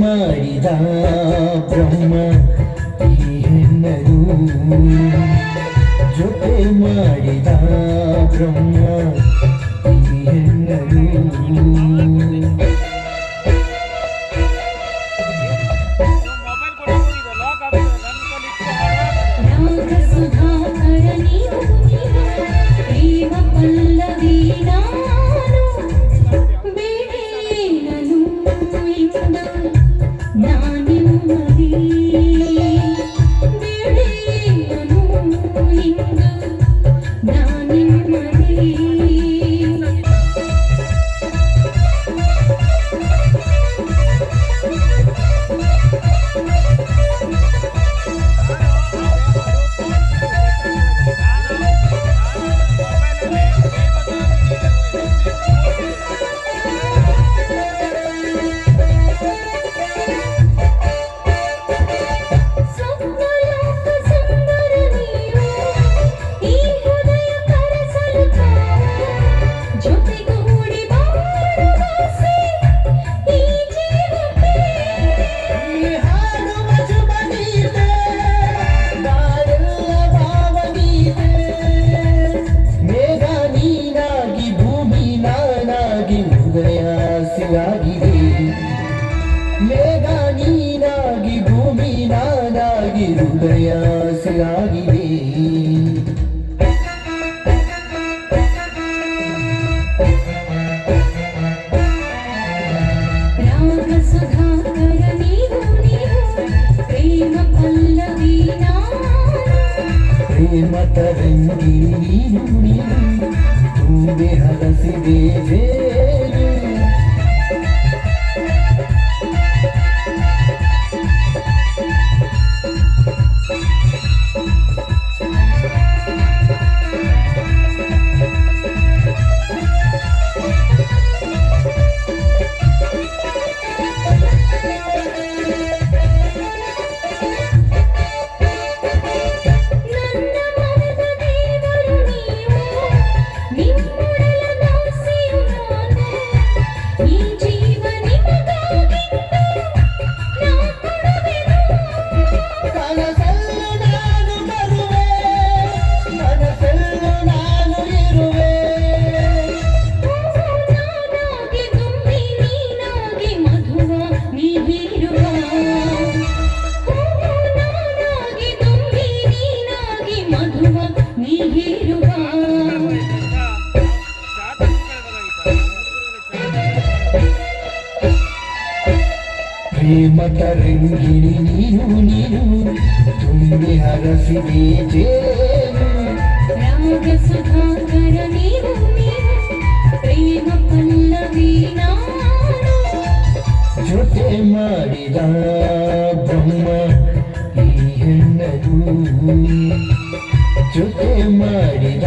ಮಾಡಿದ ಬ್ರಹ್ಮ ಈ ಹೆಣ್ಣರು ಜೊತೆ ಮಾಡಿದ ಬ್ರಹ್ಮ ಈ ಹೆಣ್ಣರು ಮೇಘ ನೀನಾಗಿ ಭೂಮಿ ನಾನಾಗಿ ಹೃದಯ ಸಿರಾಗಿದೆ ರಾಗ ಸುಧಾಕರ ನೀವು ಪ್ರೇಮ ಪಲ್ಲವಿ ಪ್ರೇಮ ತರಂಗಿ ನೀನು ತುಂಬೆ ಹಲಸಿದೆ ಪ್ರೇಮ ತರಂಗಿಣಿ ನೀನು ತುಂಬಿ ಹರಸಿದೆ ಜೇನು ರಾಗ ಸುಧಾಕರ ನೀವು ಪ್ರೇಮ ಪಲ್ಲವಿ ಜೊತೆ ಮಾಡಿದ ಬ್ರಹ್ಮ ಈ ಹೆಣ್ಣರು ಜೊತೆ ಮಾಡಿದ